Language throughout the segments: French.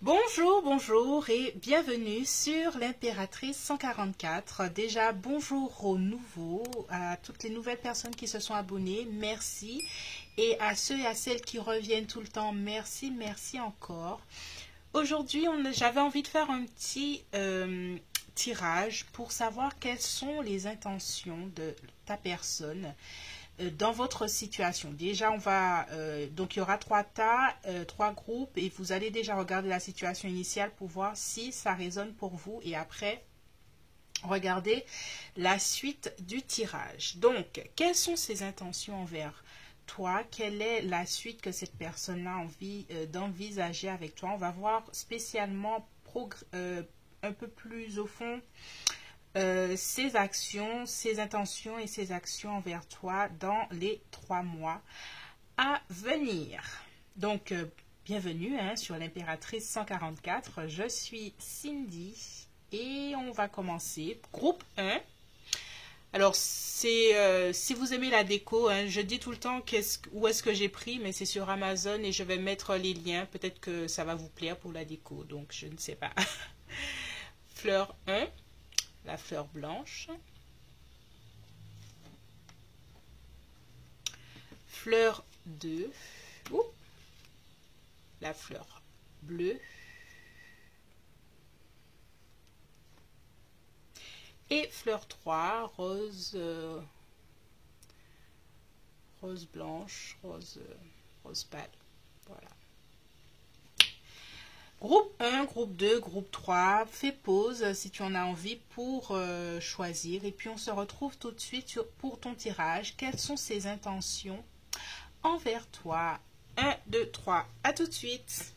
Bonjour, bonjour et bienvenue sur l'Impératrice 144. Déjà, bonjour aux nouveaux, à toutes les nouvelles personnes qui se sont abonnées, merci. Et à ceux et à celles qui reviennent tout le temps, merci, merci encore. Aujourd'hui, j'avais envie de faire un petit tirage pour savoir quelles sont les intentions de ta personne dans votre situation. Déjà, donc il y aura trois tas, trois groupes et vous allez déjà regarder la situation initiale pour voir si ça résonne pour vous et après regardez la suite du tirage. Donc, quelles sont ses intentions envers toi? Quelle est la suite que cette personne-là a envie d'envisager avec toi? On va voir spécialement un peu plus au fond ses actions, ses intentions et ses actions envers toi dans les 3 mois à venir. Donc, bienvenue sur l'Impératrice 144. Je suis Cindy et on va commencer. Groupe 1. Alors, si vous aimez la déco, je dis tout le temps où est-ce que j'ai pris, mais c'est sur Amazon et je vais mettre les liens. Peut-être que ça va vous plaire pour la déco, donc je ne sais pas. Fleur 1. La fleur blanche, fleur 2, la fleur bleue et fleur 3, rose, rose blanche, rose pâle. Voilà. Groupe 1, groupe 2, groupe 3, fais pause si tu en as envie pour choisir. Et puis on se retrouve tout de suite pour ton tirage. Quelles sont ses intentions envers toi? 1, 2, 3, à tout de suite.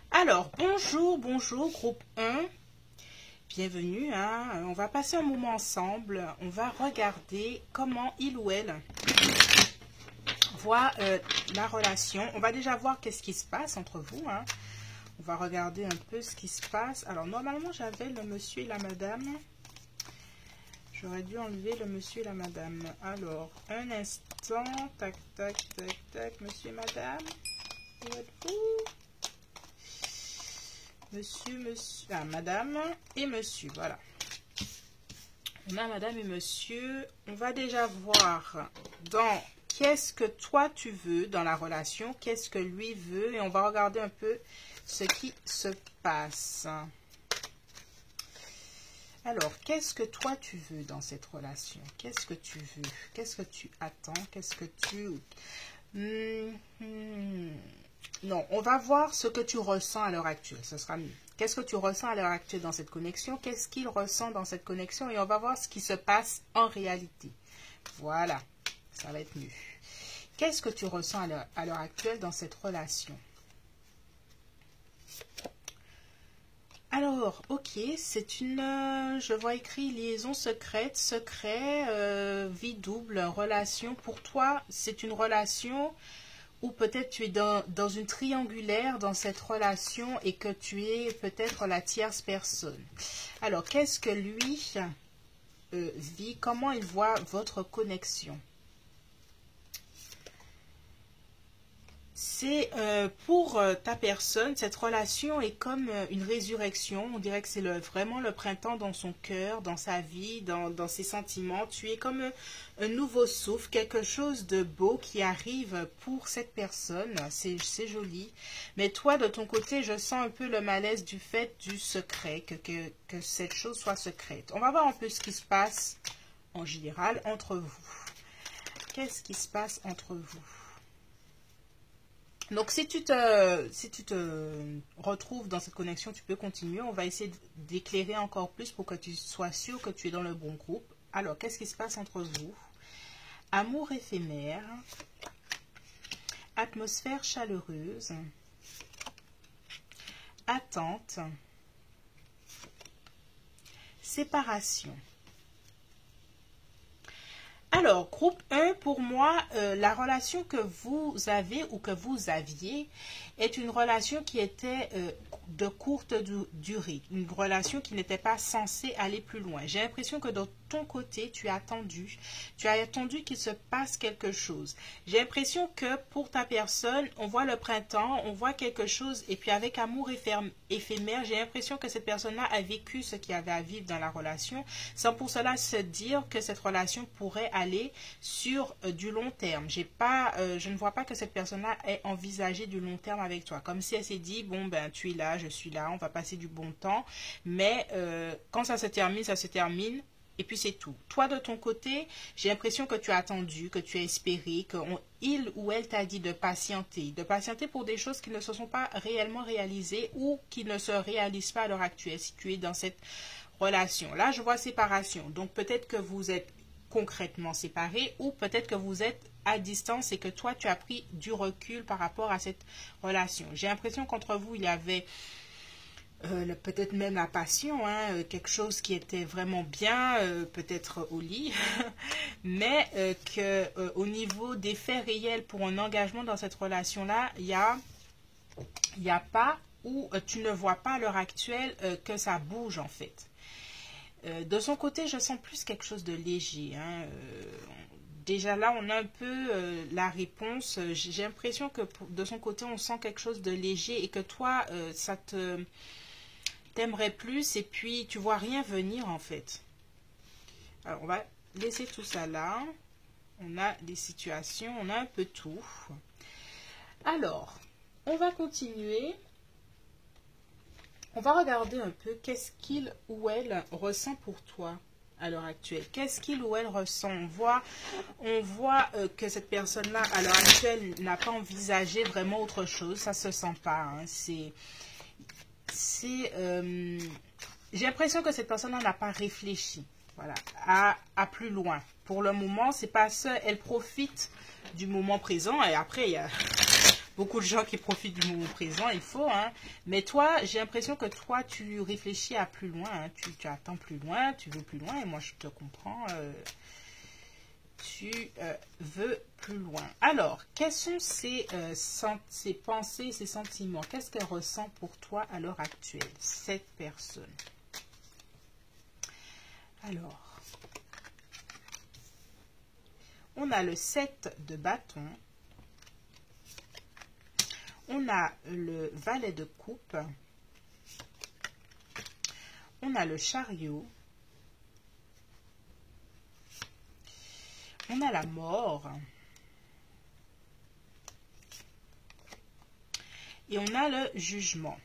Alors, bonjour, bonjour, groupe 1. Bienvenue, on va passer un moment ensemble. On va regarder comment il ou elle voit la relation. On va déjà voir qu'est-ce qui se passe entre vous. On va regarder un peu ce qui se passe. Alors, normalement, j'avais le monsieur et la madame. J'aurais dû enlever le monsieur et la madame. Alors, un instant. Tac, tac, tac, tac. Monsieur et madame. Où êtes-vous? Monsieur. Ah, madame et monsieur. Voilà. On a madame et monsieur. On va déjà voir dans... Qu'est-ce que toi tu veux dans la relation? Qu'est-ce que lui veut? Et on va regarder un peu ce qui se passe. Alors, qu'est-ce que toi tu veux dans cette relation? Qu'est-ce que tu veux? Qu'est-ce que tu attends? Qu'est-ce que tu... Non, on va voir ce que tu ressens à l'heure actuelle. Ce sera mieux. Qu'est-ce que tu ressens à l'heure actuelle dans cette connexion? Qu'est-ce qu'il ressent dans cette connexion? Et on va voir ce qui se passe en réalité. Voilà. Ça va être mieux. Qu'est-ce que tu ressens à l'heure actuelle dans cette relation? Alors, ok, c'est une... je vois écrit liaison secrète, secret, vie double, relation. Pour toi, c'est une relation où peut-être tu es dans une triangulaire dans cette relation et que tu es peut-être la tierce personne. Alors, qu'est-ce que lui vit? Comment il voit votre connexion? C'est pour ta personne, cette relation est comme une résurrection. On dirait que c'est vraiment le printemps dans son cœur, dans sa vie, dans ses sentiments. Tu es comme un nouveau souffle, quelque chose de beau qui arrive pour cette personne. C'est joli. Mais toi, de ton côté, je sens un peu le malaise du fait du secret, que cette chose soit secrète. On va voir un peu ce qui se passe en général entre vous. Qu'est-ce qui se passe entre vous? Donc, si tu te retrouves dans cette connexion, tu peux continuer. On va essayer d'éclairer encore plus pour que tu sois sûr que tu es dans le bon groupe. Alors, qu'est-ce qui se passe entre vous? Amour éphémère. Atmosphère chaleureuse. Attente. Séparation. Alors, groupe 1, pour moi, la relation que vous avez ou que vous aviez est une relation qui était de courte durée, une relation qui n'était pas censée aller plus loin. J'ai l'impression que ton côté, tu as attendu. Tu as attendu qu'il se passe quelque chose. J'ai l'impression que pour ta personne, on voit le printemps, on voit quelque chose, et puis avec amour éphémère, j'ai l'impression que cette personne-là a vécu ce qu'il y avait à vivre dans la relation, sans pour cela se dire que cette relation pourrait aller sur du long terme. Je ne vois pas que cette personne-là ait envisagé du long terme avec toi. Comme si elle s'est dit, bon, ben, tu es là, je suis là, on va passer du bon temps. Mais quand ça se termine, ça se termine. Et puis c'est tout. Toi, de ton côté, j'ai l'impression que tu as attendu, que tu as espéré, qu'il ou elle t'a dit de patienter. De patienter pour des choses qui ne se sont pas réellement réalisées ou qui ne se réalisent pas à l'heure actuelle si tu es dans cette relation. Là, je vois séparation. Donc peut-être que vous êtes concrètement séparés ou peut-être que vous êtes à distance et que toi, tu as pris du recul par rapport à cette relation. J'ai l'impression qu'entre vous, il y avait peut-être même la passion, hein, quelque chose qui était vraiment bien, peut-être au lit, mais au niveau des faits réels pour un engagement dans cette relation-là, il y a pas ou tu ne vois pas à l'heure actuelle que ça bouge en fait. De son côté, je sens plus quelque chose de léger. Hein. Déjà là, on a un peu la réponse. J'ai l'impression que de son côté, on sent quelque chose de léger et que toi, ça t'aimerait plus et puis tu vois rien venir en fait. Alors, on va laisser tout ça là. On a des situations, on a un peu tout. Alors, on va continuer. On va regarder un peu qu'est-ce qu'il ou elle ressent pour toi à l'heure actuelle. Qu'est-ce qu'il ou elle ressent? On voit que cette personne-là, à l'heure actuelle, n'a pas envisagé vraiment autre chose. Ça se sent pas. Hein. J'ai l'impression que cette personne-là n'a pas réfléchi. Voilà, à plus loin. Pour le moment, c'est pas ça. Elle profite du moment présent. Et après, il y a beaucoup de gens qui profitent du moment présent, il faut, hein. Mais toi, j'ai l'impression que toi, tu réfléchis à plus loin, hein. Tu attends plus loin, tu veux plus loin, et moi, je te comprends. Tu veux plus loin. Alors, quelles sont ses pensées, ses sentiments? Qu'est-ce qu'elle ressent pour toi à l'heure actuelle, cette personne? Alors, on a le 7 de bâton. On a le valet de coupe. On a le chariot. On a la mort. Et on a le jugement.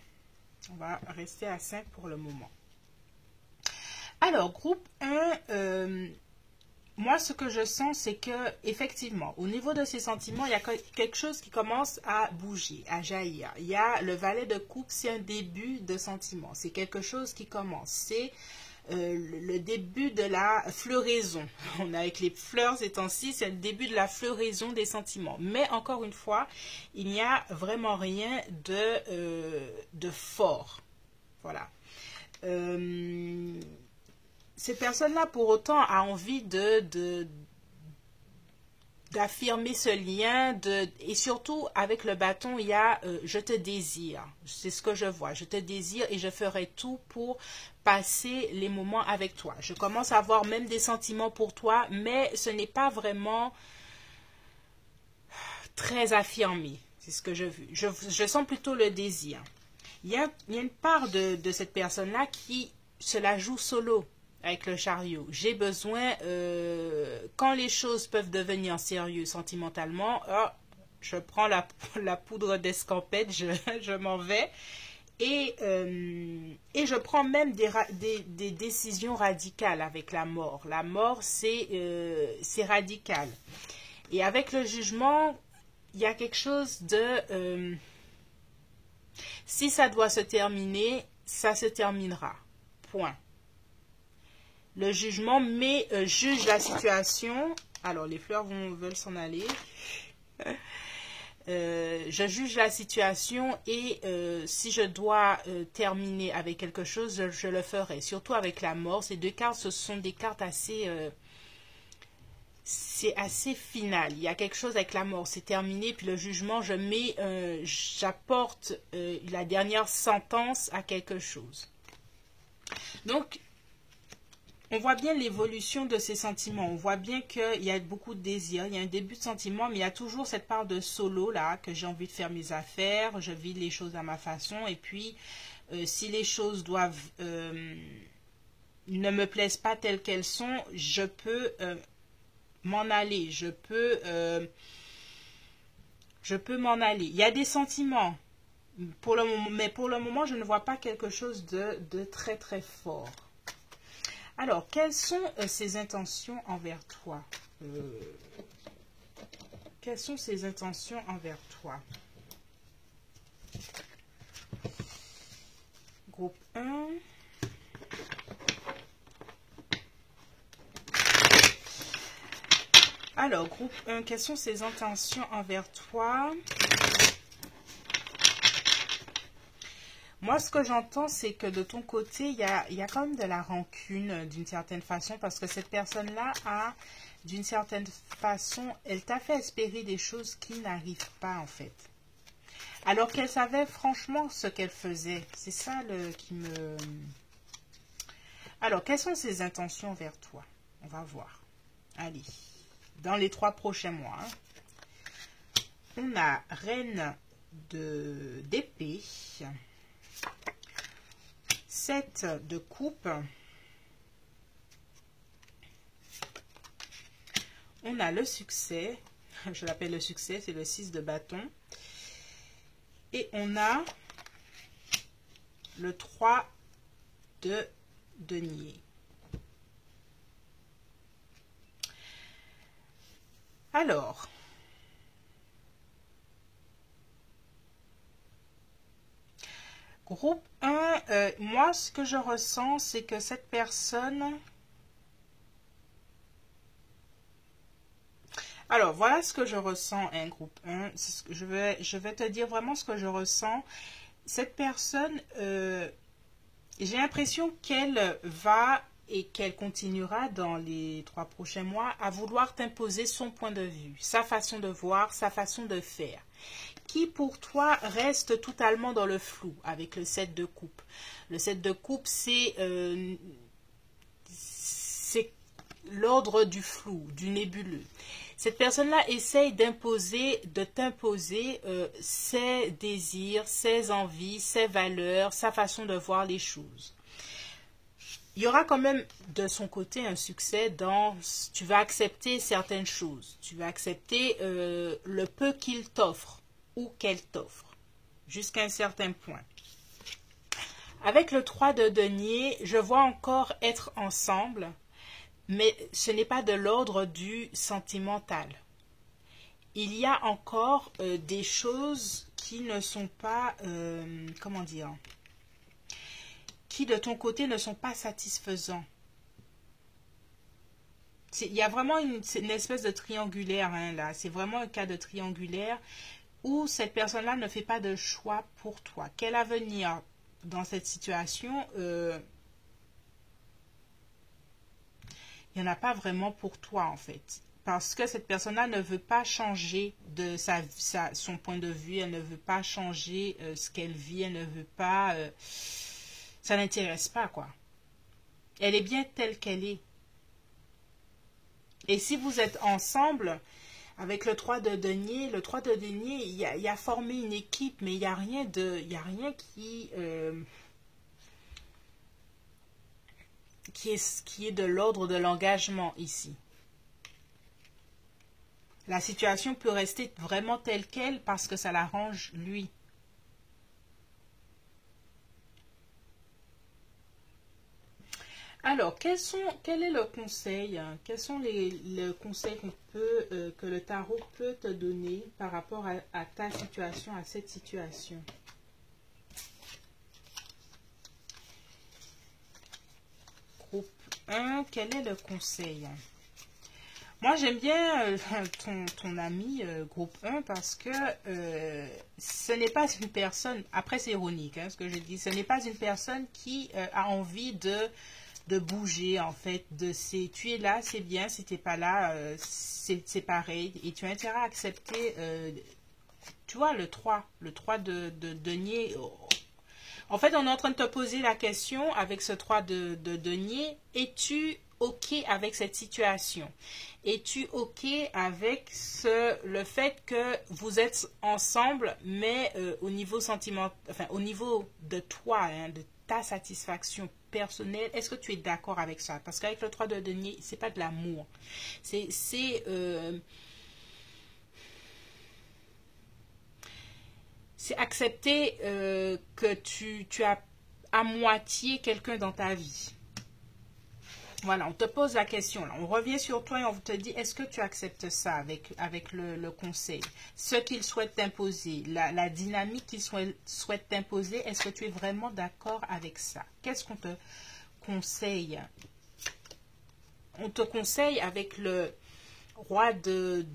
On va rester à 5 pour le moment. Alors, groupe 1, moi, ce que je sens, c'est que effectivement, au niveau de ces sentiments, il y a quelque chose qui commence à bouger, à jaillir. Il y a le valet de coupe, c'est un début de sentiment. C'est quelque chose qui commence. C'est le début de la floraison. On a avec les fleurs ces temps-ci, c'est le début de la floraison des sentiments. Mais encore une fois, il n'y a vraiment rien de fort. Voilà. Cette personne-là, pour autant, a envie d'affirmer ce lien, et surtout, avec le bâton, il y a « je te désire ». C'est ce que je vois. Je te désire et je ferai tout pour passer les moments avec toi. Je commence à avoir même des sentiments pour toi, mais ce n'est pas vraiment très affirmé. C'est ce que je veux. Je sens plutôt le désir. Il y a une part de cette personne-là qui se la joue solo. Avec le chariot. J'ai besoin, quand les choses peuvent devenir sérieuses sentimentalement, je prends la poudre d'escampette, je m'en vais. Et je prends même des décisions radicales avec la mort. La mort, c'est radical. Et avec le jugement, il y a quelque chose de... si ça doit se terminer, ça se terminera. Point. Le jugement, mais juge la situation. Alors, les fleurs veulent s'en aller. Je juge la situation et si je dois terminer avec quelque chose, je le ferai. Surtout avec la mort. Ces deux cartes, ce sont des cartes assez... c'est assez final. Il y a quelque chose avec la mort. C'est terminé. Puis le jugement, j'apporte la dernière sentence à quelque chose. Donc, on voit bien l'évolution de ces sentiments. On voit bien qu'il y a beaucoup de désir, il y a un début de sentiment, mais il y a toujours cette part de solo là, que j'ai envie de faire mes affaires, je vis les choses à ma façon, et puis si les choses doivent ne me plaisent pas telles qu'elles sont, je peux m'en aller, je peux m'en aller. Il y a des sentiments, mais pour le moment, je ne vois pas quelque chose de très très fort. Alors, quelles sont ses intentions envers toi? Quelles sont ses intentions envers toi? Groupe 1. Alors, groupe 1, quelles sont ses intentions envers toi? Moi, ce que j'entends, c'est que de ton côté, il y a quand même de la rancune d'une certaine façon, parce que cette personne-là a, d'une certaine façon, elle t'a fait espérer des choses qui n'arrivent pas, en fait. Alors qu'elle savait franchement ce qu'elle faisait. C'est ça qui me... Alors, quelles sont ses intentions envers toi? On va voir. Allez, dans les 3 prochains mois. On a Reine d'épée. 7 de coupe. On a le succès. Je l'appelle le succès, c'est le 6 de bâton. Et on a le 3 de denier. Alors, groupe 1, moi, ce que je ressens, c'est que cette personne... Alors, voilà ce que je ressens, hein, groupe 1. Je vais te dire vraiment ce que je ressens. Cette personne, j'ai l'impression qu'elle va et qu'elle continuera dans les 3 prochains mois à vouloir t'imposer son point de vue, sa façon de voir, sa façon de faire, qui pour toi reste totalement dans le flou avec le 7 de coupe. Le 7 de coupe, c'est l'ordre du flou, du nébuleux. Cette personne-là essaye de t'imposer ses désirs, ses envies, ses valeurs, sa façon de voir les choses. Il y aura quand même de son côté un succès dans... Tu vas accepter certaines choses. Tu vas accepter le peu qu'il t'offre ou qu'elle t'offre, jusqu'à un certain point. Avec le 3 de denier, je vois encore être ensemble, mais ce n'est pas de l'ordre du sentimental. Il y a encore des choses qui ne sont pas, comment dire, qui de ton côté ne sont pas satisfaisants. Il y a vraiment une espèce de triangulaire, hein, là. C'est vraiment un cas de triangulaire où cette personne-là ne fait pas de choix pour toi. Quel avenir dans cette situation il n'y en a pas vraiment pour toi, en fait. Parce que cette personne-là ne veut pas changer de son point de vue, elle ne veut pas changer ce qu'elle vit, elle ne veut pas... ça n'intéresse pas, quoi. Elle est bien telle qu'elle est. Et si vous êtes ensemble, avec le 3 de denier, il y a formé une équipe, mais il n'y a rien qui est de l'ordre de l'engagement ici. La situation peut rester vraiment telle qu'elle parce que ça l'arrange lui. Alors, quel est le conseil? Quels sont les conseils que le tarot peut te donner par rapport à ta situation, à cette situation? Groupe 1, quel est le conseil? Moi, j'aime bien ton ami groupe 1 parce que ce n'est pas une personne, après c'est ironique hein, ce que je dis, ce n'est pas une personne qui a envie de bouger en fait, tu es là, c'est bien, si tu n'es pas là, c'est pareil, et tu as intérêt à accepter, tu vois, le 3 de denier, En fait, on est en train de te poser la question avec ce 3 de denier. Es-tu OK avec cette situation? Es-tu OK avec le fait que vous êtes ensemble, mais au niveau sentiment, enfin au niveau de toi, hein, de ta satisfaction personnelle, est-ce que tu es d'accord avec ça? Parce qu'avec le 3 de denier, c'est pas de l'amour. C'est accepter que tu as à moitié quelqu'un dans ta vie. Voilà, on te pose la question, là. On revient sur toi et on te dit, est-ce que tu acceptes ça avec le conseil? Ce qu'il souhaite t'imposer, la dynamique qu'il souhaite t'imposer, est-ce que tu es vraiment d'accord avec ça? Qu'est-ce qu'on te conseille? On te conseille avec le roi de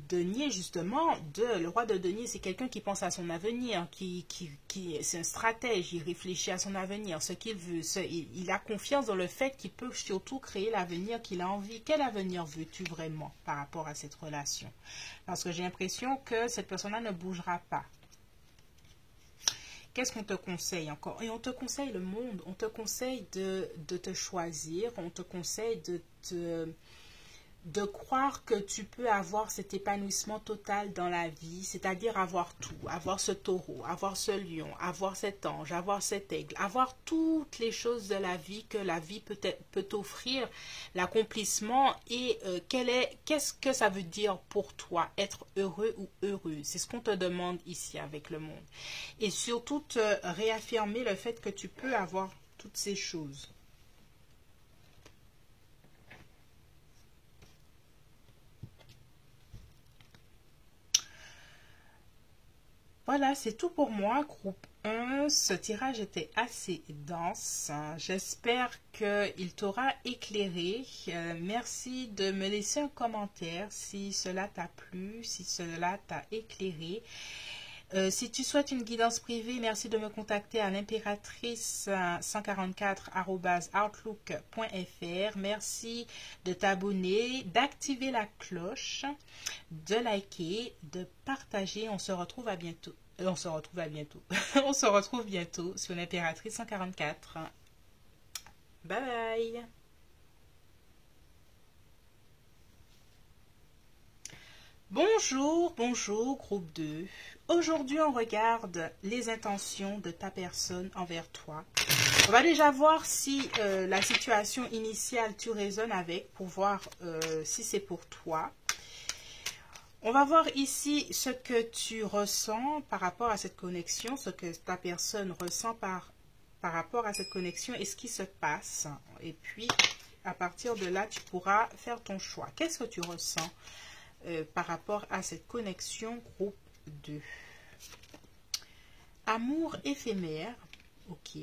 denier, justement. Le roi de denier, c'est quelqu'un qui pense à son avenir, c'est un stratège, il réfléchit à son avenir, ce qu'il veut, il a confiance dans le fait qu'il peut surtout créer l'avenir qu'il a envie. Quel avenir veux-tu vraiment par rapport à cette relation? Parce que j'ai l'impression que cette personne-là ne bougera pas. Qu'est-ce qu'on te conseille encore? Et on te conseille le monde, on te conseille de te choisir, on te conseille de croire que tu peux avoir cet épanouissement total dans la vie, c'est-à-dire avoir tout, avoir ce taureau, avoir ce lion, avoir cet ange, avoir cet aigle, avoir toutes les choses de la vie que la vie peut t'offrir, l'accomplissement et qu'est-ce que ça veut dire pour toi, être heureux ou heureuse. C'est ce qu'on te demande ici avec le monde. Et surtout te réaffirmer le fait que tu peux avoir toutes ces choses. Voilà, c'est tout pour moi, groupe 1. Ce tirage était assez dense. J'espère qu'il t'aura éclairé. Merci de me laisser un commentaire si cela t'a plu, si cela t'a éclairé. Si tu souhaites une guidance privée, merci de me contacter à l'impératrice144@outlook.fr. Merci de t'abonner, d'activer la cloche, de liker, de partager. On se retrouve à bientôt. On se retrouve à bientôt. On se retrouve bientôt sur l'impératrice 144. Bye bye. Bonjour, bonjour, groupe 2. Aujourd'hui, on regarde les intentions de ta personne envers toi. On va déjà voir si la situation initiale tu résonnes avec pour voir si c'est pour toi. On va voir ici ce que tu ressens par rapport à cette connexion, ce que ta personne ressent par rapport à cette connexion et ce qui se passe. Et puis, à partir de là, tu pourras faire ton choix. Qu'est-ce que tu ressens par rapport à cette connexion groupe 2? Amour éphémère, ok,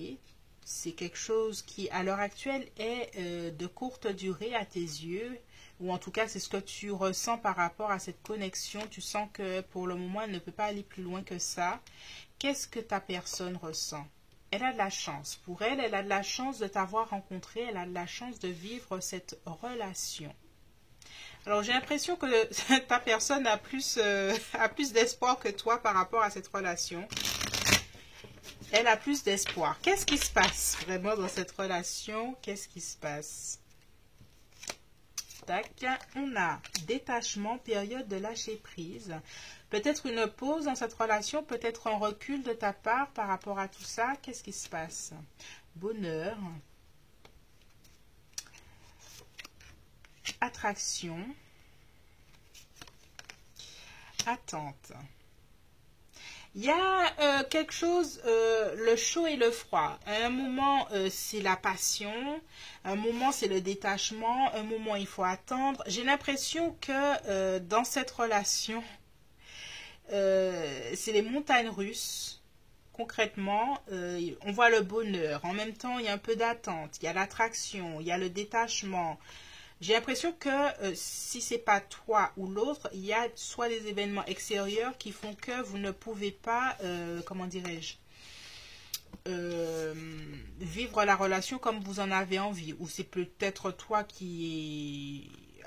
c'est quelque chose qui à l'heure actuelle est de courte durée à tes yeux, ou en tout cas c'est ce que tu ressens par rapport à cette connexion. Tu sens que pour le moment elle ne peut pas aller plus loin que ça. Qu'est-ce que ta personne ressent? Elle a de la chance. Pour elle, elle a de la chance de t'avoir rencontré, elle a de la chance de vivre cette relation. Alors j'ai l'impression que ta personne a plus d'espoir que toi par rapport à cette relation. Elle a plus d'espoir. Qu'est-ce qui se passe vraiment dans cette relation? Qu'est-ce qui se passe? Tac, on a détachement, période de lâcher prise. Peut-être une pause dans cette relation, peut-être un recul de ta part par rapport à tout ça. Qu'est-ce qui se passe? Bonheur. Attraction. Attente. Il y a quelque chose, le chaud et le froid. À un moment, c'est la passion. À un moment, c'est le détachement. À un moment, il faut attendre. J'ai l'impression que dans cette relation, c'est les montagnes russes. Concrètement, on voit le bonheur. En même temps, il y a un peu d'attente. Il y a l'attraction. Il y a le détachement. J'ai l'impression que si c'est pas toi ou l'autre, il y a soit des événements extérieurs qui font que vous ne pouvez pas, comment dirais-je, vivre la relation comme vous en avez envie. Ou c'est peut-être toi qui est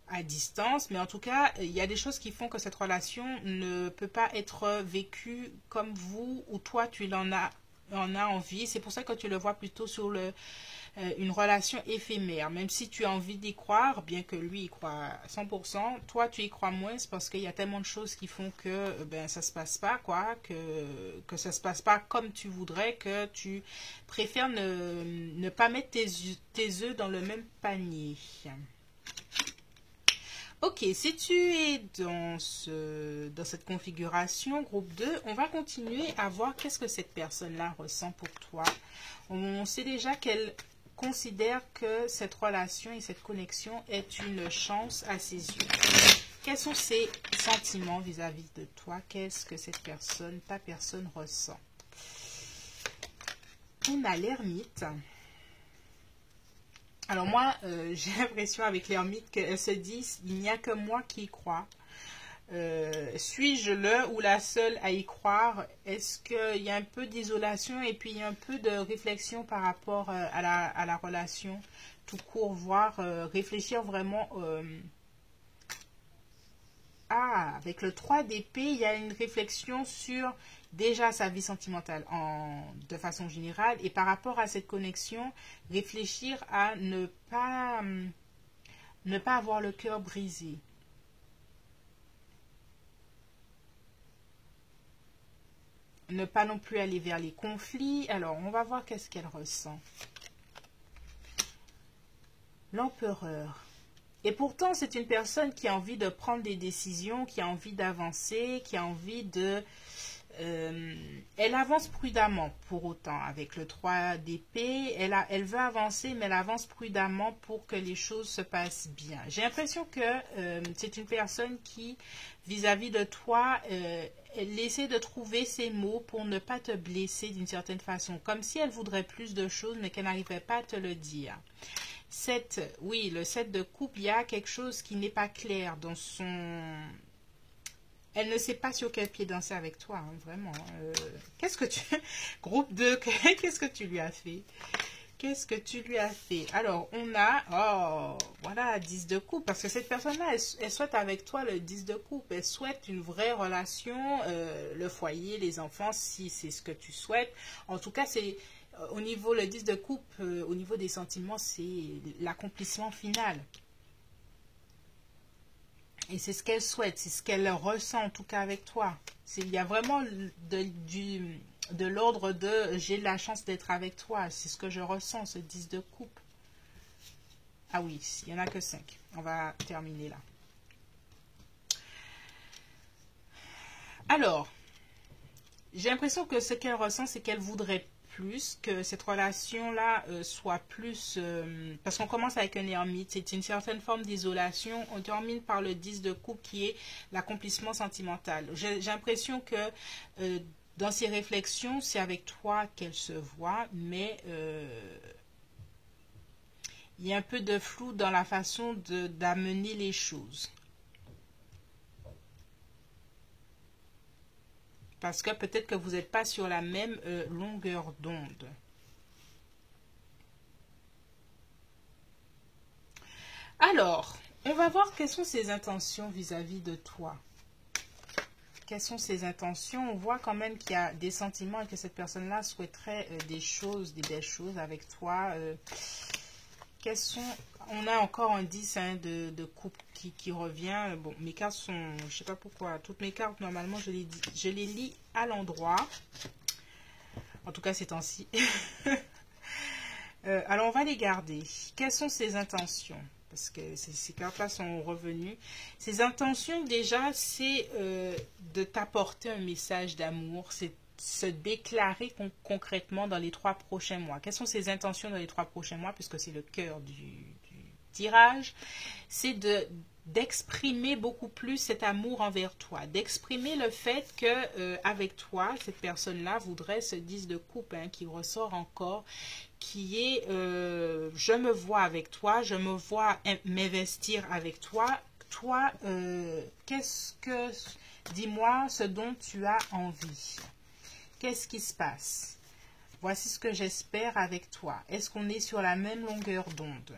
à distance, mais en tout cas, il y a des choses qui font que cette relation ne peut pas être vécue comme vous ou toi tu l'en as en a envie. C'est pour ça que tu le vois plutôt sur une relation éphémère. Même si tu as envie d'y croire, bien que lui y croit à 100%, toi tu y crois moins, c'est parce qu'il y a tellement de choses qui font que ben, ça se passe pas, quoi, que ça se passe pas comme tu voudrais, que tu préfères ne pas mettre tes œufs dans le même panier. Ok, si tu es dans cette configuration, groupe 2, on va continuer à voir qu'est-ce que cette personne-là ressent pour toi. On sait déjà qu'elle considère que cette relation et cette connexion est une chance à ses yeux. Quels sont ses sentiments vis-à-vis de toi? Qu'est-ce que cette personne, ta personne, ressent? On a l'ermite. Alors moi, j'ai l'impression avec l'ermite qu'elle se dit, il n'y a que moi qui y crois. Suis-je le ou la seule à y croire? Est-ce qu'il y a un peu d'isolation et puis il y a un peu de réflexion par rapport à la relation tout court, voire réfléchir vraiment... avec le 3 d'épée, il y a une réflexion sur déjà sa vie sentimentale de façon générale et par rapport à cette connexion, réfléchir à ne pas avoir le cœur brisé. Ne pas non plus aller vers les conflits. Alors, on va voir qu'est-ce qu'elle ressent. L'empereur. Et pourtant, c'est une personne qui a envie de prendre des décisions, qui a envie d'avancer, qui a envie de... elle avance prudemment pour autant. Avec le 3 d'épée, elle veut avancer, mais elle avance prudemment pour que les choses se passent bien. J'ai l'impression que c'est une personne qui, vis-à-vis de toi, elle essaie de trouver ses mots pour ne pas te blesser d'une certaine façon. Comme si elle voudrait plus de choses, mais qu'elle n'arrivait pas à te le dire. Oui, le 7 de coupe, il y a quelque chose qui n'est pas clair dans son... Elle ne sait pas sur quel pied danser avec toi, hein, vraiment. Qu'est-ce que tu... Groupe 2, qu'est-ce que tu lui as fait? Qu'est-ce que tu lui as fait? Alors, on a... Oh, voilà, 10 de coupe. Parce que cette personne-là, elle souhaite avec toi le 10 de coupe. Elle souhaite une vraie relation, le foyer, les enfants, si c'est ce que tu souhaites. En tout cas, c'est... Au niveau, le 10 de coupe, au niveau des sentiments, c'est l'accomplissement final. Et c'est ce qu'elle souhaite, c'est ce qu'elle ressent en tout cas avec toi. Il y a vraiment de l'ordre de j'ai la chance d'être avec toi. C'est ce que je ressens, ce 10 de coupe. Ah oui, il n'y en a que 5. On va terminer là. Alors, j'ai l'impression que ce qu'elle ressent, c'est qu'elle voudrait plus, que cette relation-là soit plus... parce qu'on commence avec un ermite, c'est une certaine forme d'isolation. On termine par le 10 de coupe qui est l'accomplissement sentimental. J'ai l'impression que dans ses réflexions, c'est avec toi qu'elle se voit, mais il y a un peu de flou dans la façon d'amener les choses. Parce que peut-être que vous n'êtes pas sur la même longueur d'onde. Alors, on va voir quelles sont ses intentions vis-à-vis de toi. Quelles sont ses intentions? On voit quand même qu'il y a des sentiments et que cette personne-là souhaiterait des choses, des belles choses avec toi. On a encore un 10 hein, de coupe qui revient. Bon, mes cartes sont... Je ne sais pas pourquoi. Toutes mes cartes, normalement, je les lis à l'endroit. En tout cas, ces temps-ci. Alors, on va les garder. Quelles sont ses intentions? Parce que ces cartes-là sont revenues. Ses intentions, déjà, c'est de t'apporter un message d'amour. C'est se déclarer concrètement dans les 3 prochains mois. Quelles sont ses intentions dans les 3 prochains mois? Puisque c'est le cœur du tirage. C'est d'exprimer beaucoup plus cet amour envers toi. D'exprimer le fait que avec toi, cette personne-là voudrait ce 10 de coupe hein, qui ressort encore, qui est je me vois avec toi, je me vois m'investir avec toi. Toi, dis-moi ce dont tu as envie. Qu'est-ce qui se passe? Voici ce que j'espère avec toi. Est-ce qu'on est sur la même longueur d'onde?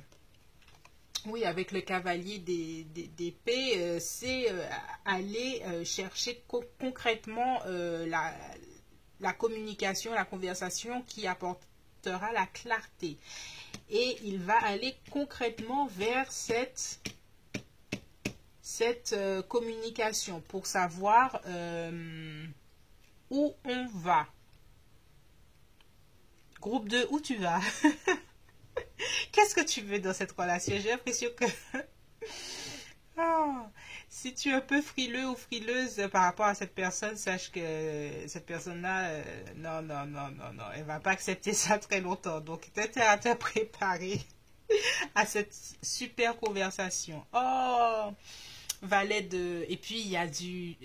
Oui, avec le cavalier d'épée, c'est aller chercher concrètement la communication, la conversation qui apportera la clarté. Et il va aller concrètement vers cette communication pour savoir où on va. Groupe 2, où tu vas? Qu'est-ce que tu veux dans cette relation? J'ai l'impression que si tu es un peu frileux ou frileuse par rapport à cette personne, sache que cette personne-là, non, elle va pas accepter ça très longtemps. Donc, t'as intérêt à te préparer à cette super conversation. Oh, valet de... Et puis, il y a du...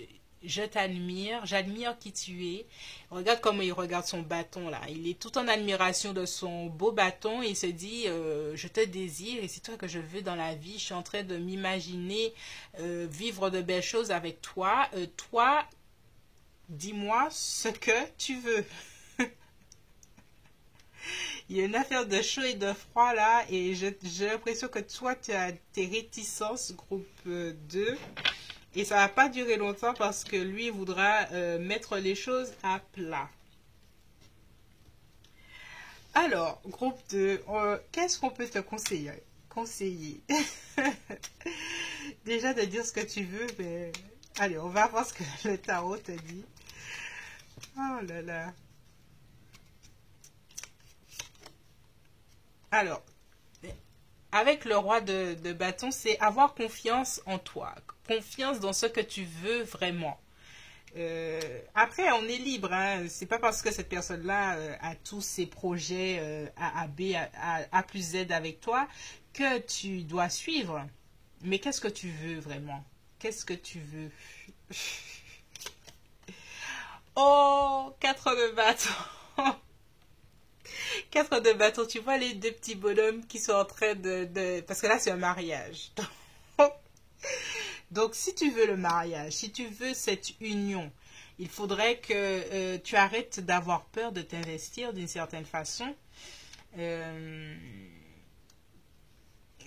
Je t'admire, j'admire qui tu es. Regarde comment il regarde son bâton là. Il est tout en admiration de son beau bâton. Et il se dit, je te désire et c'est toi que je veux dans la vie. Je suis en train de m'imaginer vivre de belles choses avec toi. Toi, dis-moi ce que tu veux. Il y a une affaire de chaud et de froid là. Et j'ai l'impression que toi, tu as tes réticences, groupe 2. Et ça va pas durer longtemps parce que lui voudra mettre les choses à plat. Alors, groupe 2, qu'est-ce qu'on peut te conseiller? Déjà de dire ce que tu veux, mais... Allez, on va voir ce que le tarot te dit. Oh là là. Alors, avec le roi de bâton, c'est avoir confiance en toi. Confiance dans ce que tu veux vraiment. Après, on est libre. Hein. C'est pas parce que cette personne-là a tous ses projets A, B, A plus Z avec toi que tu dois suivre. Mais qu'est-ce que tu veux vraiment? Qu'est-ce que tu veux? Oh, 4 de bâton. 4 de bâton. Tu vois les deux petits bonhommes qui sont en train de... Parce que là, c'est un mariage. Donc, si tu veux le mariage, si tu veux cette union, il faudrait que tu arrêtes d'avoir peur de t'investir d'une certaine façon.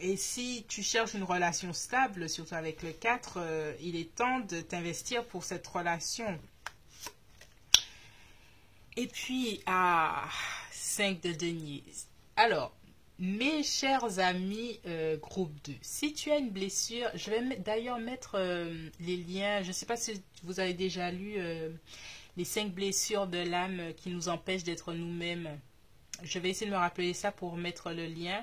Et si tu cherches une relation stable, surtout avec le 4, il est temps de t'investir pour cette relation. Et puis, 5 de denier. Alors, mes chers amis, groupe 2, si tu as une blessure, je vais d'ailleurs mettre les liens, je ne sais pas si vous avez déjà lu les 5 blessures de l'âme qui nous empêchent d'être nous-mêmes. Je vais essayer de me rappeler ça pour mettre le lien.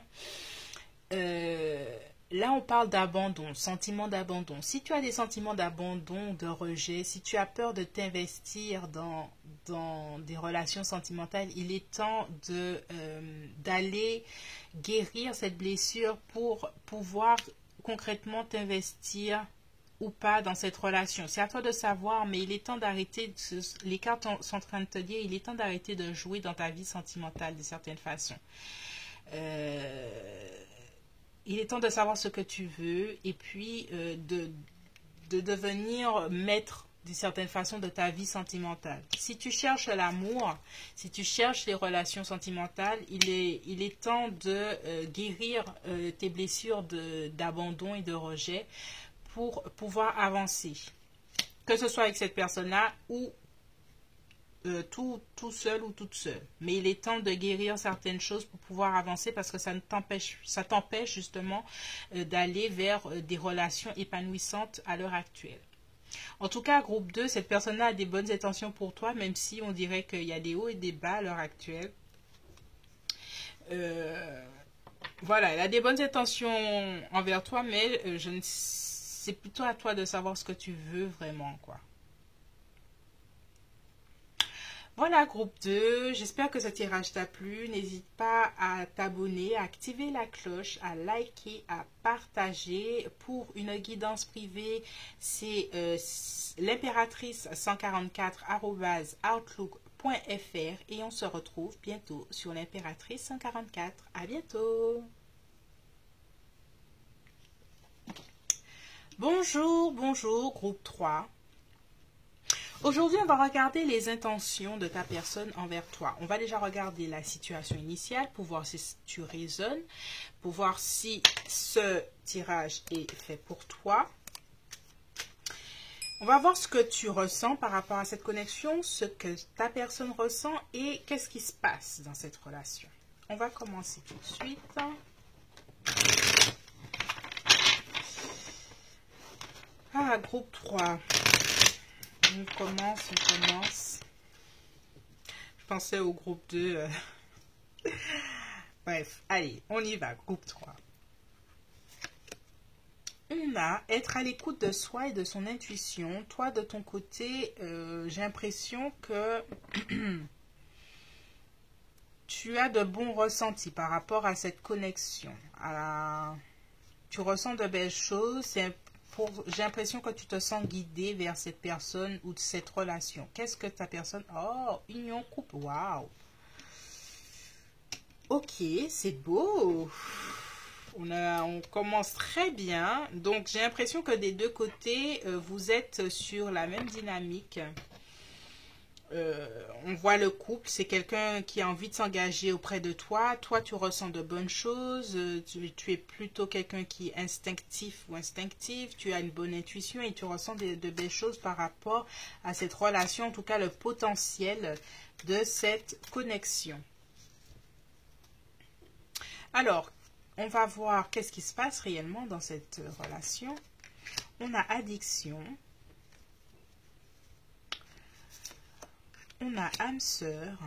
Là, on parle d'abandon, sentiment d'abandon. Si tu as des sentiments d'abandon, de rejet, si tu as peur de t'investir dans des relations sentimentales, il est temps d'aller guérir cette blessure pour pouvoir concrètement t'investir ou pas dans cette relation. C'est à toi de savoir, mais il est temps d'arrêter, les cartes sont en train de te dire, il est temps d'arrêter de jouer dans ta vie sentimentale de certaines façons. Il est temps de savoir ce que tu veux et puis de devenir maître d'une certaine façon de ta vie sentimentale. Si tu cherches l'amour, si tu cherches les relations sentimentales, il est temps de guérir tes blessures d'abandon et de rejet pour pouvoir avancer. Que ce soit avec cette personne-là ou tout seul ou toute seule. Mais il est temps de guérir certaines choses pour pouvoir avancer parce que ça t'empêche justement d'aller vers des relations épanouissantes à l'heure actuelle. En tout cas, groupe 2, cette personne-là a des bonnes intentions pour toi, même si on dirait qu'il y a des hauts et des bas à l'heure actuelle. Voilà, elle a des bonnes intentions envers toi, mais c'est plutôt à toi de savoir ce que tu veux vraiment, quoi. Voilà, groupe 2, j'espère que ce tirage t'a plu. N'hésite pas à t'abonner, à activer la cloche, à liker, à partager. Pour une guidance privée, c'est l'impératrice144@outlook.fr et on se retrouve bientôt sur l'impératrice 144. À bientôt. Bonjour, groupe 3. Aujourd'hui, on va regarder les intentions de ta personne envers toi. On va déjà regarder la situation initiale pour voir si tu résonnes, pour voir si ce tirage est fait pour toi. On va voir ce que tu ressens par rapport à cette connexion, ce que ta personne ressent et qu'est-ce qui se passe dans cette relation. On va commencer tout de suite. Ah, groupe 3. On commence. Je pensais au groupe 2. Bref, allez, on y va, groupe 3. On a être à l'écoute de soi et de son intuition. Toi, de ton côté, j'ai l'impression que tu as de bons ressentis par rapport à cette connexion. Tu ressens de belles choses. J'ai l'impression que tu te sens guidé vers cette personne ou cette relation. Qu'est-ce que ta personne... Oh, union couple, waouh. Ok, c'est beau. On commence très bien. Donc, j'ai l'impression que des deux côtés, vous êtes sur la même dynamique. On voit le couple, c'est quelqu'un qui a envie de s'engager auprès de toi. Toi, tu ressens de bonnes choses. Tu es plutôt quelqu'un qui est instinctif ou instinctive. Tu as une bonne intuition et tu ressens de belles choses par rapport à cette relation. En tout cas, le potentiel de cette connexion. Alors, on va voir qu'est-ce qui se passe réellement dans cette relation. On a addiction. On a âme sœur.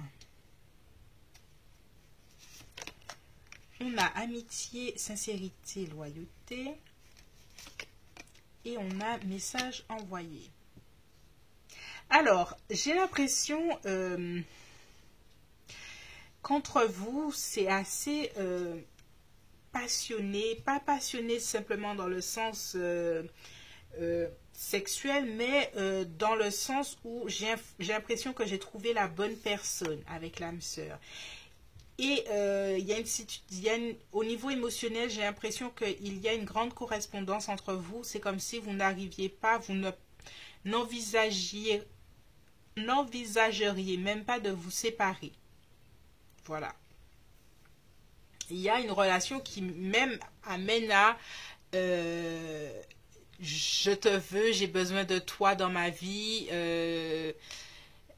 On a amitié, sincérité, loyauté. Et on a message envoyé. Alors, j'ai l'impression qu'entre vous, c'est assez passionné. Pas passionné simplement dans le sens... sexuelle, mais dans le sens où j'ai l'impression que j'ai trouvé la bonne personne avec l'âme sœur. Et au niveau émotionnel, j'ai l'impression qu'il y a une grande correspondance entre vous. C'est comme si vous n'arriviez pas, vous n'envisageriez même pas de vous séparer. Voilà. Il y a une relation qui même amène à... je te veux, j'ai besoin de toi dans ma vie.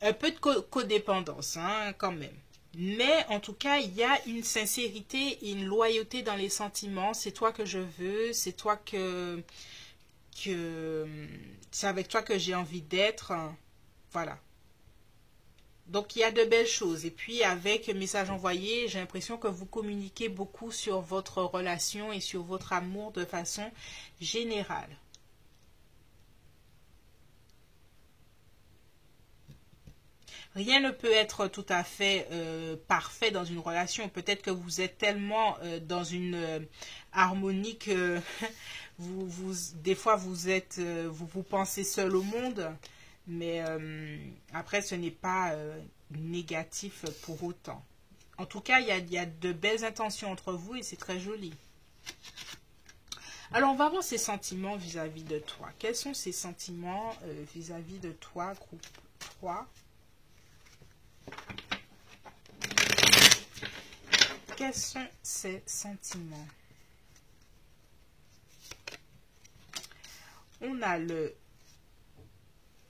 Un peu de codépendance, hein, quand même. Mais en tout cas, il y a une sincérité et une loyauté dans les sentiments. C'est toi que je veux, c'est toi c'est avec toi que j'ai envie d'être. Voilà. Donc, il y a de belles choses. Et puis, avec message envoyé, j'ai l'impression que vous communiquez beaucoup sur votre relation et sur votre amour de façon générale. Rien ne peut être tout à fait parfait dans une relation. Peut-être que vous êtes tellement dans une harmonie que des fois vous pensez seul au monde. Mais après, ce n'est pas négatif pour autant. En tout cas, il y a de belles intentions entre vous et c'est très joli. Alors, on va voir ses sentiments vis-à-vis de toi. Quels sont ses sentiments vis-à-vis de toi, groupe 3? Quels sont ses sentiments? On a le...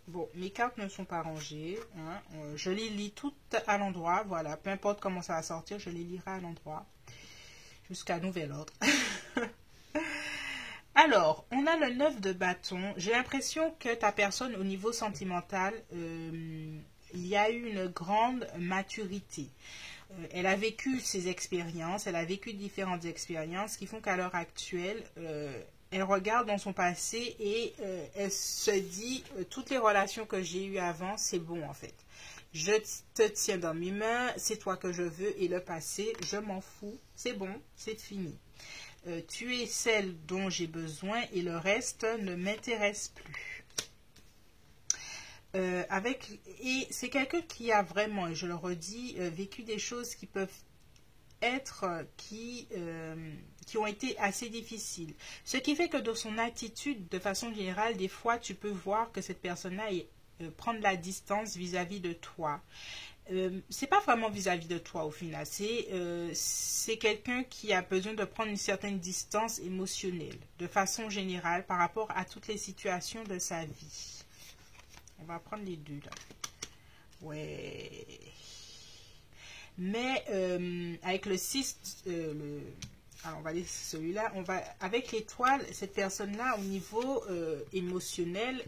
Bon, mes cartes ne sont pas rangées. Hein. Je les lis toutes à l'endroit. Voilà, peu importe comment ça va sortir, je les lirai à l'endroit. Jusqu'à nouvel ordre. Alors, on a le 9 de bâton. J'ai l'impression que ta personne, au niveau sentimental, il y a eu une grande maturité. Elle a vécu ses expériences, elle a vécu différentes expériences qui font qu'à l'heure actuelle, elle regarde dans son passé et elle se dit, toutes les relations que j'ai eues avant, c'est bon en fait. Je te tiens dans mes mains, c'est toi que je veux et le passé, je m'en fous, c'est bon, c'est fini. Tu es celle dont j'ai besoin et le reste ne m'intéresse plus. Et c'est quelqu'un qui a vraiment, et je le redis, vécu des choses qui peuvent être, qui ont été assez difficiles. Ce qui fait que dans son attitude, de façon générale, des fois, tu peux voir que cette personne-là prend de la distance vis-à-vis de toi. C'est pas vraiment vis-à-vis de toi au final, c'est quelqu'un qui a besoin de prendre une certaine distance émotionnelle, de façon générale, par rapport à toutes les situations de sa vie. On va prendre les deux, là. Ouais. Mais avec le 6, alors on va laisser celui-là. Avec l'étoile, cette personne-là, au niveau émotionnel,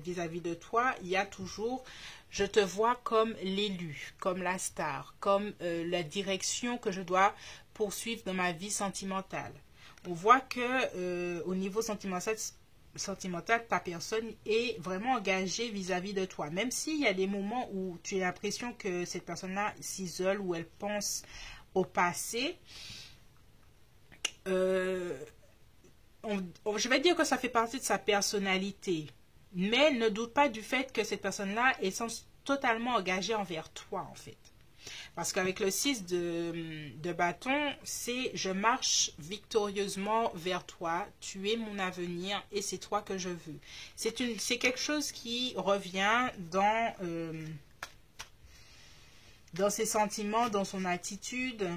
vis-à-vis de toi, il y a toujours, je te vois comme l'élu, comme la star, comme la direction que je dois poursuivre dans ma vie sentimentale. On voit que au niveau sentimental, ta personne est vraiment engagée vis-à-vis de toi. Même s'il y a des moments où tu as l'impression que cette personne-là s'isole ou elle pense au passé, je vais dire que ça fait partie de sa personnalité. Mais ne doute pas du fait que cette personne-là est totalement engagée envers toi, en fait. Parce qu'avec le 6 de bâton, c'est je marche victorieusement vers toi, tu es mon avenir et c'est toi que je veux. C'est quelque chose qui revient dans ses sentiments, dans son attitude.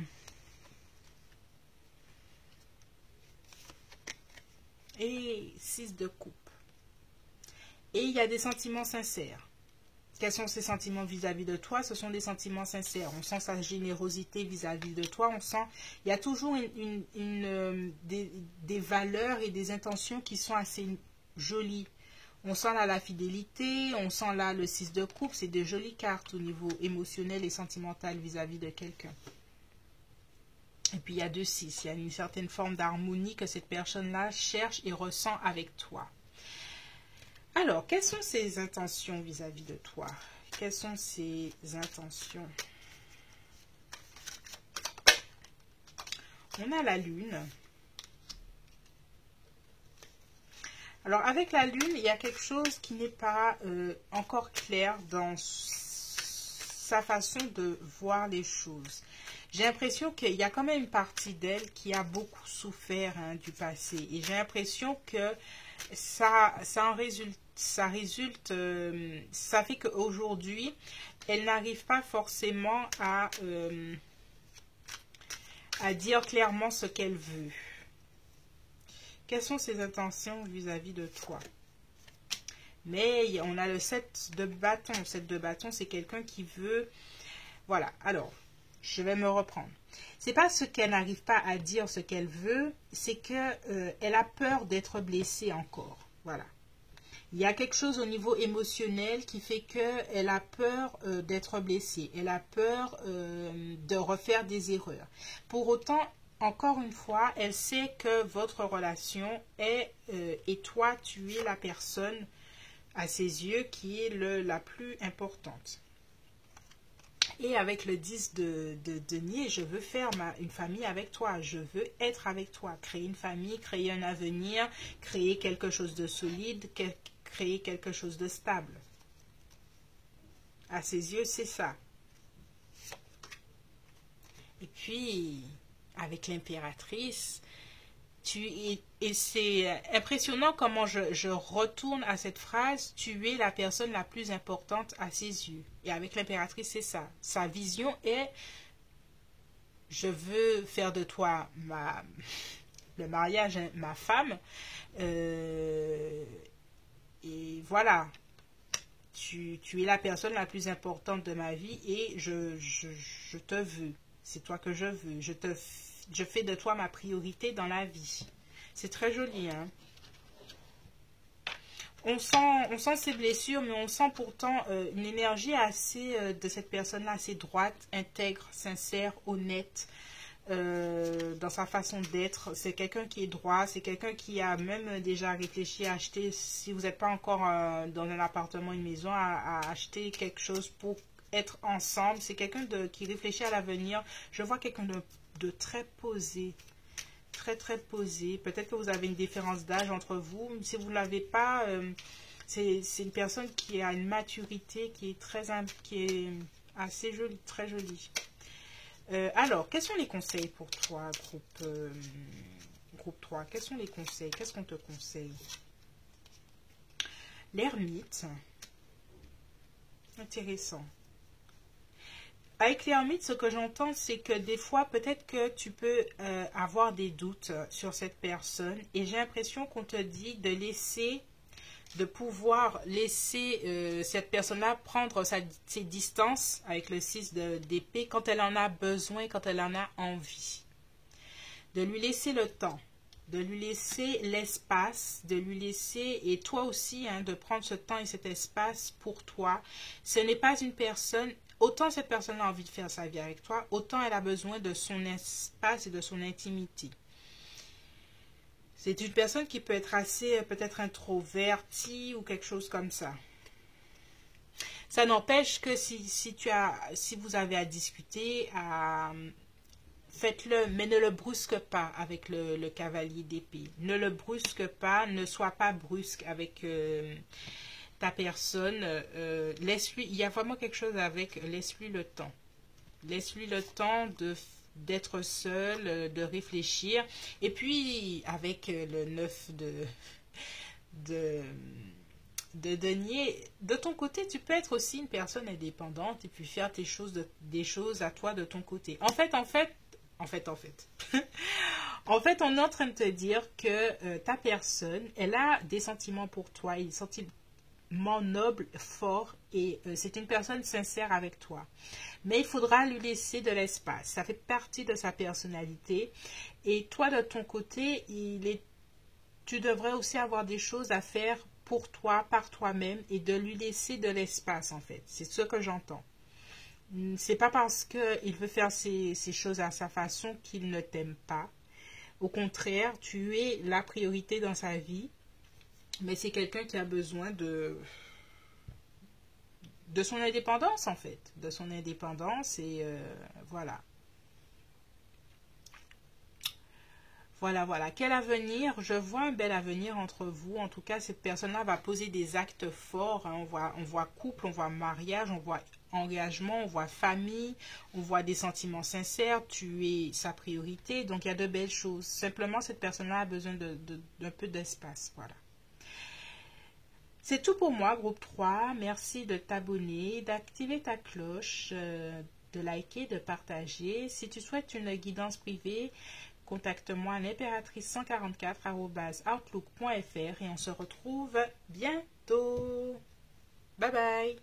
Et 6 de coupe. Et il y a des sentiments sincères. Quels sont ses sentiments vis-à-vis de toi? Ce sont des sentiments sincères. On sent sa générosité vis-à-vis de toi. On sent, il y a toujours des valeurs et des intentions qui sont assez jolies. On sent là la fidélité, on sent là le 6 de coupe. C'est de jolies cartes au niveau émotionnel et sentimental vis-à-vis de quelqu'un. Et puis il y a 2-6. Il y a une certaine forme d'harmonie que cette personne-là cherche et ressent avec toi. Alors, quelles sont ses intentions vis-à-vis de toi? Quelles sont ses intentions? On a la lune. Alors, avec la lune, il y a quelque chose qui n'est pas encore clair dans sa façon de voir les choses. J'ai l'impression qu'il y a quand même une partie d'elle qui a beaucoup souffert du passé. Et j'ai l'impression que ça fait qu'aujourd'hui, elle n'arrive pas forcément à dire clairement ce qu'elle veut. Quelles sont ses intentions vis-à-vis de toi? Mais on a le 7 de bâton. Le 7 de bâton, c'est quelqu'un qui veut... Voilà, alors, je vais me reprendre. C'est pas ce qu'elle n'arrive pas à dire ce qu'elle veut, c'est que elle a peur d'être blessée encore. Voilà. Il y a quelque chose au niveau émotionnel qui fait qu'elle a peur d'être blessée. Elle a peur de refaire des erreurs. Pour autant, encore une fois, elle sait que votre relation est, et toi, tu es la personne à ses yeux qui est la plus importante. Et avec le 10 de denier, je veux faire une famille avec toi. Je veux être avec toi. Créer une famille, créer un avenir, créer quelque chose de solide, créer quelque chose de stable. À ses yeux, c'est ça. Et puis, avec l'impératrice, et c'est impressionnant comment je retourne à cette phrase, tu es la personne la plus importante à ses yeux. Et avec l'impératrice, c'est ça. Sa vision est, je veux faire de toi le mariage, ma femme. Et voilà. Tu es la personne la plus importante de ma vie et je te veux. C'est toi que je veux. Je fais de toi ma priorité dans la vie. C'est très joli, hein? On sent ses blessures, mais on sent pourtant une énergie assez de cette personne-là, assez droite, intègre, sincère, honnête dans sa façon d'être. C'est quelqu'un qui est droit, c'est quelqu'un qui a même déjà réfléchi à acheter, si vous n'êtes pas encore dans un appartement, une maison, à acheter quelque chose pour être ensemble. C'est quelqu'un qui réfléchit à l'avenir. Je vois quelqu'un de très posé. Très très posé. Peut-être que vous avez une différence d'âge entre vous. Si vous ne l'avez pas, c'est une personne qui a une maturité qui est assez jolie, très jolie. Alors, quels sont les conseils pour toi, groupe 3? Quels sont les conseils? Qu'est-ce qu'on te conseille? L'ermite. Intéressant. Avec l'ermite, ce que j'entends, c'est que des fois, peut-être que tu peux avoir des doutes sur cette personne. Et j'ai l'impression qu'on te dit de laisser de pouvoir laisser cette personne-là prendre ses distances avec le 6 d'épée quand elle en a besoin, quand elle en a envie. De lui laisser le temps, de lui laisser l'espace, de lui laisser, et toi aussi, hein, de prendre ce temps et cet espace pour toi. Ce n'est pas une personne, autant cette personne a envie de faire sa vie avec toi, autant elle a besoin de son espace et de son intimité. C'est une personne qui peut être assez peut-être introvertie ou quelque chose comme ça. Ça n'empêche que si vous avez à discuter, faites-le, mais ne le brusque pas avec le cavalier d'épée. Ne le brusque pas, ne sois pas brusque avec ta personne. Laisse-lui, il y a vraiment quelque chose avec, laisse-lui le temps. Laisse-lui le temps d'être seul, de réfléchir. Et puis, avec le 9 de denier, de ton côté, tu peux être aussi une personne indépendante et puis faire des choses à toi de ton côté. En fait, en fait, on est en train de te dire que ta personne, elle a des sentiments pour toi, des sentiments nobles, forts, et c'est une personne sincère avec toi. Mais il faudra lui laisser de l'espace. Ça fait partie de sa personnalité. Et toi, de ton côté, tu devrais aussi avoir des choses à faire pour toi, par toi-même, et de lui laisser de l'espace, en fait. C'est ce que j'entends. C'est pas parce qu'il veut faire ces choses à sa façon qu'il ne t'aime pas. Au contraire, tu es la priorité dans sa vie. Mais c'est quelqu'un qui a besoin de son indépendance, en fait. De son indépendance, et voilà. Voilà. Quel avenir? Je vois un bel avenir entre vous. En tout cas, cette personne-là va poser des actes forts, hein. On voit couple, on voit mariage, on voit engagement, on voit famille, on voit des sentiments sincères. Tu es sa priorité. Donc, il y a de belles choses. Simplement, cette personne-là a besoin d'un peu d'espace. Voilà. C'est tout pour moi, groupe 3. Merci de t'abonner, d'activer ta cloche, de liker, de partager. Si tu souhaites une guidance privée, contacte-moi à l'impératrice144@outlook.fr et on se retrouve bientôt. Bye bye.